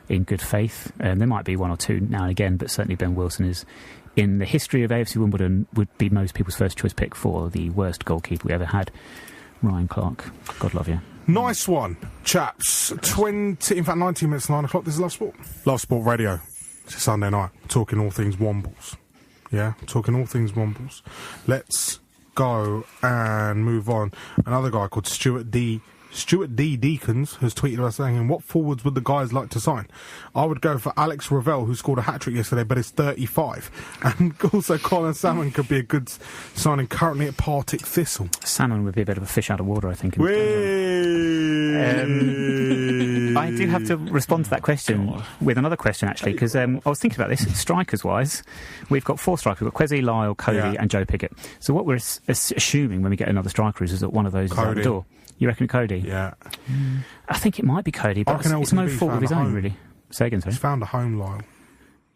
in good faith. There might be one or two now and again, but certainly Ben Wilson is, in the history of AFC Wimbledon, would be most people's first choice pick for the worst goalkeeper we ever had, Ryan Clark. God love you. Nice one, chaps. 19 minutes, 9 o'clock. This is Love Sport. Love Sport Radio. It's a Sunday night. Talking all things Wombles. Yeah, talking all things Wombles. Let's go and move on. Another guy called Stuart D. Deacons has tweeted us saying, what forwards would the guys like to sign? I would go for Alex Ravel, who scored a hat-trick yesterday, but is 35. And also Colin Salmon could be a good signing currently at Partick Thistle. Salmon would be a bit of a fish out of water, I think. I do have to respond to that question with another question, actually, because I was thinking about this. Strikers-wise, we've got 4 strikers. We've got Kwesi, Lyle, Cody and Joe Pickett. So what we're assuming when we get another striker is that one of those is out the door. You reckon Cody? Yeah. I think it might be Cody, but it's no fault of his own, really. Say again, sorry. He's found a home, Lyle.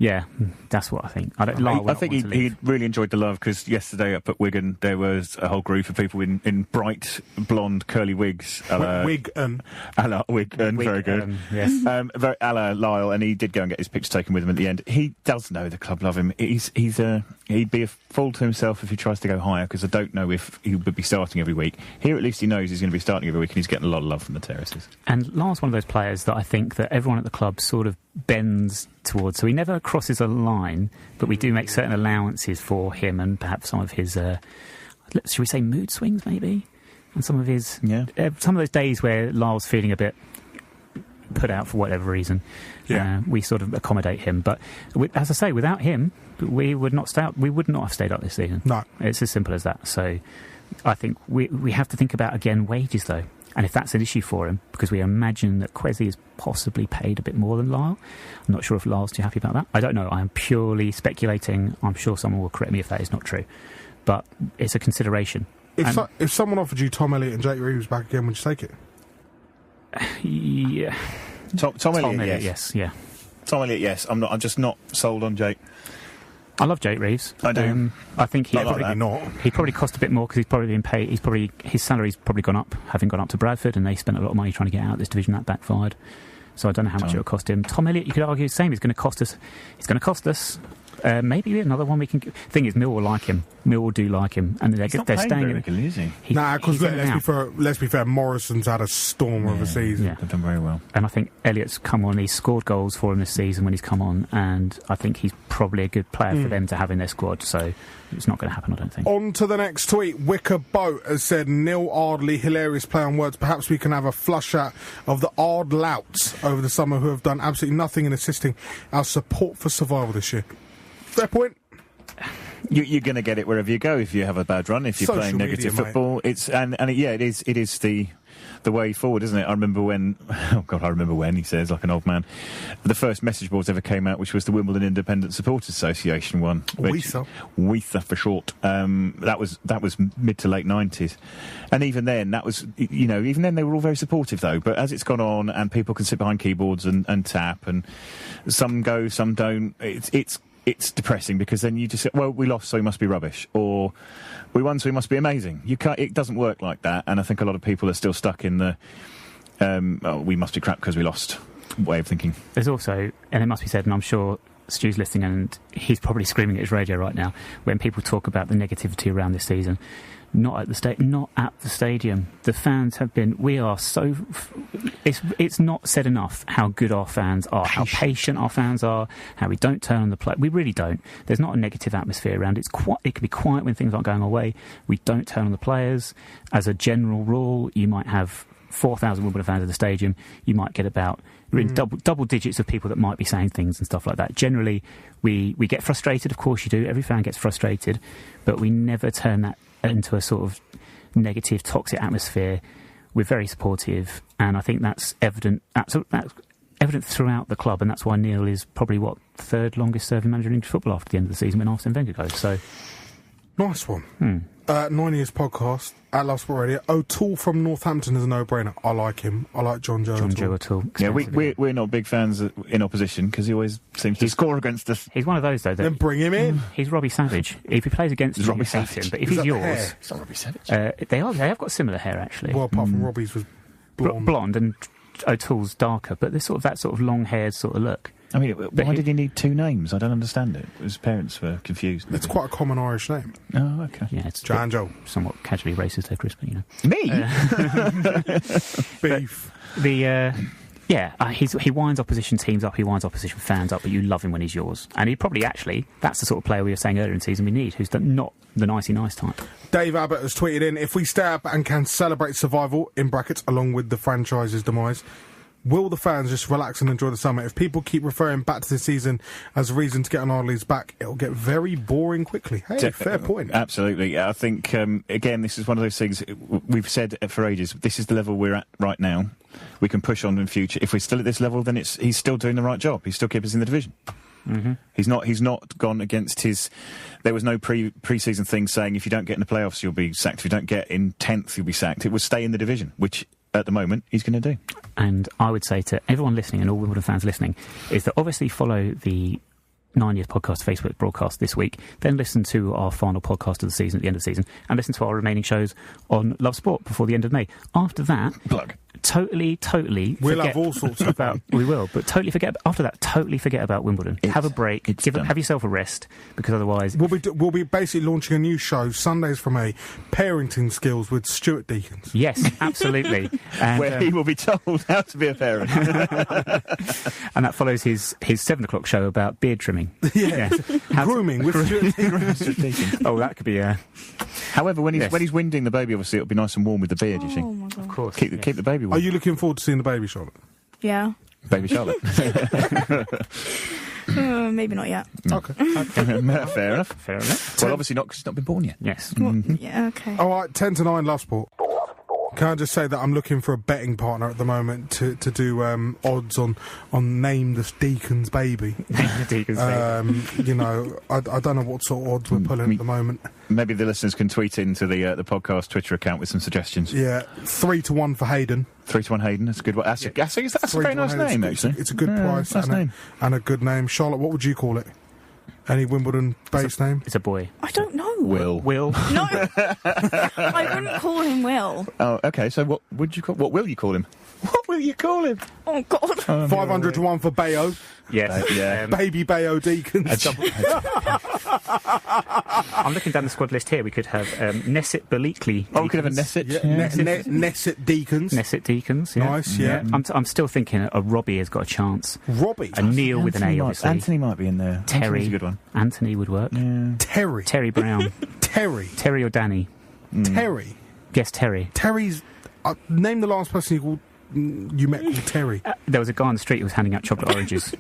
Yeah, that's what I think. I think he really enjoyed the love, because yesterday up at Wigan there was a whole group of people in bright blonde curly wigs. Wigan, very good. Yes. Very a la Lyle, and he did go and get his picture taken with him at the end. He does know the club love him. He'd be a fool to himself if he tries to go higher, because I don't know if he would be starting every week. Here at least he knows he's going to be starting every week, and he's getting a lot of love from the terraces. And Lyle's one of those players that I think that everyone at the club sort of bends towards. So he never crosses a line, but we do make certain allowances for him and perhaps some of his, should we say, mood swings maybe? And some of his, some of those days where Lyle's feeling a bit put out for whatever reason, we sort of accommodate him. But as I say, without him, we would not have stayed up this season. No, it's as simple as that. So I think we have to think about again wages though, and if that's an issue for him, because we imagine that Kwesi is possibly paid a bit more than Lyle. I'm not sure if Lyle's too happy about that. I don't know. I am purely speculating. I'm sure someone will correct me if that is not true, but it's a consideration. If someone offered you Tom Elliott and Jake Reeves back again, would you take it? Yeah. Tom Elliott, yes. Yeah. Tom Elliott, yes. I'm just not sold on Jake. I love Jake Reeves. I do. I think he probably cost a bit more because he's probably been paid. His salary's probably gone up, having gone up to Bradford, and they spent a lot of money trying to get out of this division. That backfired. So I don't know how much it will cost him. Tom Elliott, you could argue the same. It's going to cost us. It's going to cost us. Maybe another one we can. Thing is, Mill will like him. Mill do like him, and they're staying. Regularly, is he? Because let's be fair. Morrison's had a storm of a season. Yeah. They've done very well. And I think Elliott's come on. He's scored goals for him this season when he's come on, and I think he's probably a good player for them to have in their squad. So it's not going to happen, I don't think. On to the next tweet. Wicker Boat has said, Neil Ardley, hilarious play on words. Perhaps we can have a flush out of the Ard louts over the summer who have done absolutely nothing in assisting our support for survival this year. Fair point. You're going to get it wherever you go if you have a bad run, if you're Social playing negative media, football. Mate. It is the way forward, isn't it? I remember when, he says, like an old man, the first message boards ever came out, which was the Wimbledon Independent Supporters Association one. WISA for short. That was mid to late 90s. And even then, even then they were all very supportive, though. But as it's gone on and people can sit behind keyboards and tap, and some go, some don't, it's depressing, because then you just say, well, we lost, so we must be rubbish, or we won, so we must be amazing. It doesn't work like that, and I think a lot of people are still stuck in the we must be crap because we lost way of thinking. There's also, and it must be said, and I'm sure Stu's listening and he's probably screaming at his radio right now, when people talk about the negativity around this season, not at the stadium. The fans have been. We are so. It's not said enough how good our fans are, how patient our fans are, how we don't turn on the play. We really don't. There's not a negative atmosphere around. It can be quiet when things aren't going our way. We don't turn on the players. As a general rule, you might have 4,000 Wimbledon fans at the stadium. You might get about double digits of people that might be saying things and stuff like that. Generally, we get frustrated. Of course, you do. Every fan gets frustrated, but we never turn that into a sort of negative, toxic atmosphere. We're very supportive, and I think that's evident. That's evident throughout the club, and that's why Neil is probably third longest serving manager in English football after the end of the season when Arsene Wenger goes. So nice one. 9 Years podcast at Love Sport Radio. O'Toole from Northampton is a no-brainer. I like him. I like John Joe O'Toole. Yeah, we're not big fans in opposition, because he always seems to score against us. He's one of those, though. Then bring him in. He's Robbie Savage. If he plays against you, you hate him. But if he's yours... It's not Robbie Savage. They have got similar hair, actually. Well, apart from Robbie's was blonde. Blonde, and O'Toole's darker, but there's sort of that sort of long-haired sort of look. I mean, why did he need two names? I don't understand it. His parents were confused. It's quite a common Irish name. Oh, okay. Yeah, it's Janjo. somewhat casually racist there, Chris, but you know. Me? Beef. He winds opposition teams up, he winds opposition fans up, but you love him when he's yours. And he probably actually, that's the sort of player we were saying earlier in the season we need, who's not the nicey nice type. Dave Abbott has tweeted in, if we stay up and can celebrate survival, in brackets, along with the franchise's demise, will the fans just relax and enjoy the summer? If people keep referring back to this season as a reason to get an Ardleys back, it'll get very boring quickly. Hey, fair point. Absolutely. I think, again, this is one of those things we've said for ages. This is the level we're at right now. We can push on in future. If we're still at this level, then he's still doing the right job. He's still keeping us in the division. Mm-hmm. He's not gone against his. There was no pre-season thing saying if you don't get in the playoffs, you'll be sacked. If you don't get in 10th, you'll be sacked. It was stay in the division, which at the moment he's going to do. And I would say to everyone listening and all Wimbledon fans listening is that obviously follow the 9 Years podcast Facebook broadcast this week, then listen to our final podcast of the season at the end of the season, and listen to our remaining shows on Love Sport before the end of May. After that, totally we'll have all sorts about we will, but totally forget after that. Totally forget about Wimbledon. Have a break. Have yourself a rest, because otherwise we'll be basically launching a new show Sundays from a parenting skills with Stuart Deakins. Yes, absolutely, and, where he will be told how to be a parent, and that follows his 7 o'clock show about beard trimming. Yeah, grooming with Stuart Deakins. Oh, that could be a. However, when he's winding the baby, obviously it'll be nice and warm with the beard. You see, Oh my God. Of course, keep the baby warm. Are you looking forward to seeing the baby, Charlotte? Yeah. Baby Charlotte? Maybe not yet. Okay. Fair enough. Fair enough. Well, obviously not, because he's not been born yet. Yes. Yeah, okay. All right, 10 to 9 Love Sport. Can I just say that I'm looking for a betting partner at the moment to do odds on Name the Deacon's baby. Name the Deacon's baby. You know, I don't know what sort of odds we're pulling at the moment. Maybe the listeners can tweet into the podcast Twitter account with some suggestions. Yeah, 3 to 1 for Hayden. 3 to 1 Hayden, that's a good one. That's a very nice name, actually. It's a good price and a good name. Charlotte, what would you call it? Any Wimbledon-based name? It's a boy. I don't know. Will. No. I wouldn't call him Will. Oh, okay, so what will you call him? What will you call him? Oh, God. 500 to 1 for Bayo. Yes. Yeah. Baby Bayo Deakins. I'm looking down the squad list here. We could have Nesset Belikli. Oh, we could have a Nesset. Yeah. Nesset Deakins. Nesset Deakins, yeah. Nice, yeah. I'm still thinking a Robbie has got a chance. Robbie? A Neil with an A, obviously. Anthony might be in there. Terry. Anthony's a good one. Anthony would work. Yeah. Terry. Terry Brown. Terry or Danny. Terry. Yes, Terry. Terry's... name the last person you met called Terry. There was a guy on the street who was handing out chocolate oranges.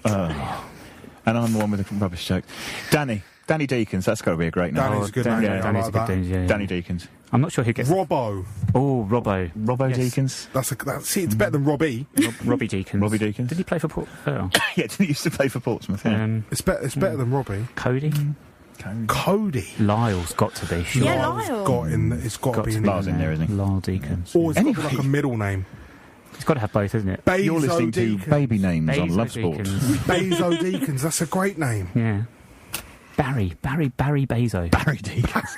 And I'm the one with the rubbish joke. Danny Deakins, that's got to be a great name. Danny's a good name. Yeah, Danny's a good name, yeah. Danny Deakins. I'm not sure who gets... Robbo. Oh, Robbo. Robbo Yes. Deakins. See, it's better than Robbie. Robbie Deakins. Robbie Deakins. Did he play for Port? Oh. Yeah, he used to play for Portsmouth. Yeah. It's better than Robbie. Cody? Cody. Lyle's got to be, sure. Yeah, Lyle. It's got to be in Lyle's there. in there, isn't he? Lyle Deakins. Or it's got to be like a middle name. It's got to have both, isn't it? Bezo You're listening to Deakins. baby names on Bezo Love Sport. Deakins. Bezo Deakins, that's a great name. Yeah. Barry Bezo. Barry Deakins.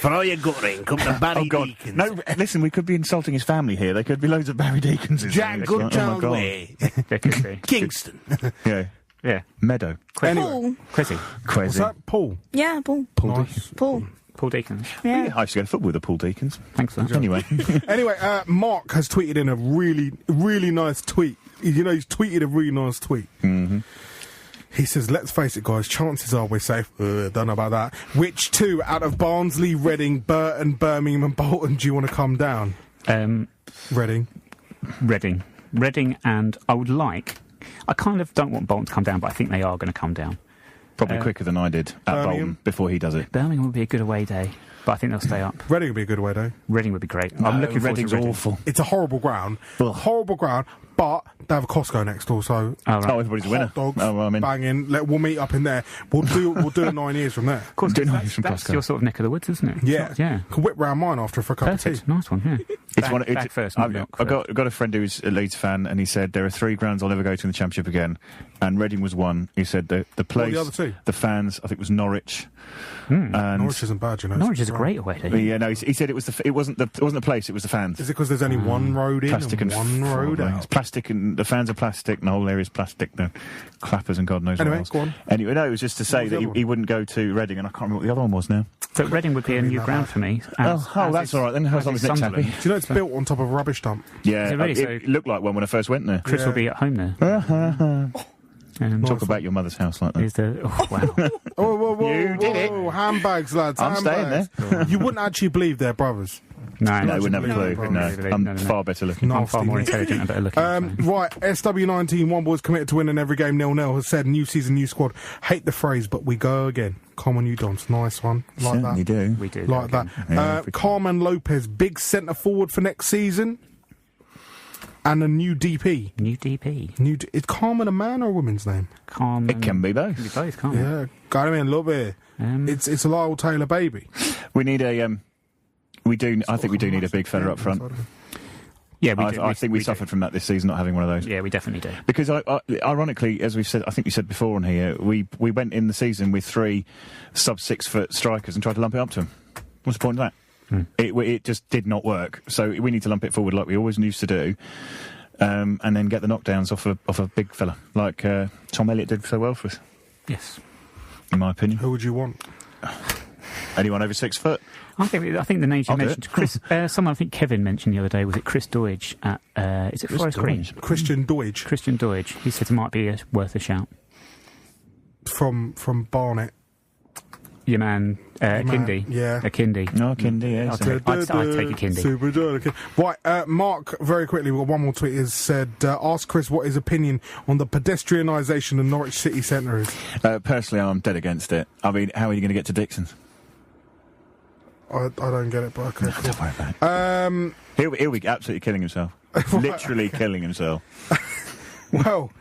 For all your gutting, come to Barry Oh, God. Deakins. No, listen, we could be insulting his family here. There could be loads of Barry Deakinses. Jack Oh, my Goodchild God. Way. There could be. Kingston. Yeah. Yeah. Meadow. Paul. Chrissy. What's that? Paul. Yeah, Paul. Nice. Paul. Paul Deakins. Yeah. I used to go to football with the Paul Deakins. Thanks for that. Anyway. Anyway, Mark has tweeted in a really, really nice tweet. You know, he's tweeted a really nice tweet. Mm-hmm. He says, let's face it, guys, chances are we're safe. Don't know about that. Which two out of Barnsley, Reading, Burton, Birmingham and Bolton do you want to come down? Reading. Reading, and I kind of don't want Bolton to come down, but I think they are going to come down. Probably quicker than I did at Birmingham. Bolton before he does it. Birmingham would be a good away day, but I think they'll stay up. Reading would be a good way, though. Reading would be great. I'm looking forward to Reading's Reading. awful. It's a horrible ground. Ugh. Horrible ground. but they have a Costco next door, so Oh, right. Oh, everybody's a winner. hot dogs, Oh, well, I mean, banging. We'll meet up in there. We'll do it 9 years from there. Of course, Do that's, nice from that's Costco. your sort of neck of the woods, isn't it? Yeah, Yeah. Can whip round mine after for a cup of Perfect. tea. Nice one, yeah. It's one. Back first, not I've milk got a friend who's a Leeds fan, and he said there are 3 grounds I'll never go to in the Championship again, and Reading was one. He said the place, the other 2? the fans. I think it was Norwich. And Norwich isn't bad, you know. Norwich is a great away day. Yeah, no, he said it wasn't the place, it was the fans. Is it because there's only one road in Plastic and one road probably. out? It's plastic, and the fans are plastic, and the whole area's plastic. The clappers and God knows Anyway, what else. go on. Anyway, no, it was just to say was that the he, other one? he wouldn't go to Reading, and I can't remember what the other one was now. But Reading would be a new that ground bad. for me. That's is- all right then. As long is as Nick's happy. Sunderland. Do you know it's built on top of a rubbish dump? Yeah, Is it really? it looked like one when I first went there. Chris Yeah. will be at home there. Talk about your mother's house like that. Is the wow? Oh, whoa, You did it. handbags, lads. I'm staying handbags. You wouldn't actually believe they're brothers. No, No, we never No, clue. no, No, no, I'm no, no. far better looking. No. I'm far more intelligent and better looking. so. Right, SW19, one boy's committed to winning every game 0-0, has said, new season, new squad. Hate the phrase, but we go again. Come on, you dons. Nice one. Like Certainly that. do. We do Like that. Yeah, every time. Carmen Lopez, big centre forward for next season. And a new DP. New DP. Is Carmen a man or a woman's name? Calm. It can be both. Can be both, can't it? Yeah, got him in, love it. It's a Lyle Taylor baby. We need a. We do. I think we do need a big fella up front. Yeah, we do. I think we suffered from that this season, not having one of those. Yeah, we definitely do. Because ironically, as we've said, I think you said before on here, we went in the season with 3 sub 6 foot strikers and tried to lump it up to them. What's the point of that? It just did not work. So we need to lump it forward like we always used to do, and then get the knockdowns off a big fella like Tom Elliott did so well for us, Yes. in my opinion. Who would you want? Anyone over 6 foot? I think the names you I'll do mentioned, it. Chris. Someone I think Kevin mentioned the other day, was it Chris Doidge at? Is it Chris Forest Green? Doidge. Christian Deutsch Christian Doidge. He said it might be worth a shout. from Barnet. Your man, Kindy. yeah. A Kindy. No, Kindy, yeah. I'll so- take- I'd take a Kindy. Super good. Okay. Right, Mark, very quickly, we've got one more tweet, has said, ask Chris what his opinion on the pedestrianisation of Norwich City Centre is. Personally, I'm dead against it. I mean, how are you going to get to Dixon's? I don't get it, but okay. Cool. Don't worry about it. He'll be absolutely killing himself. Literally killing himself. Well,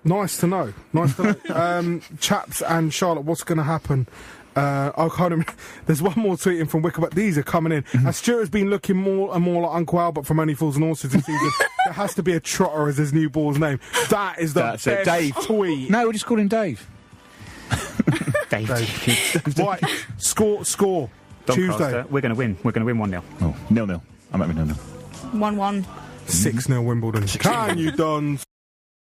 nice to know. Nice to know. Chaps and Charlotte, what's going to happen? I can't remember. There's one more tweeting from Wicker, but these are coming in. As Stuart has been looking more and more like Uncle Albert from Only Fools and Horses this season, there has to be a trotter as his new ball's name. That is the That's best it. Dave. tweet. No, we'll just call him Dave. Dave. Right, score. Tuesday. We're going to win. We're going to win 1-0. Oh, 0-0. I'm at 0-0. 1-1. 6-0 Wimbledon. Can you dons?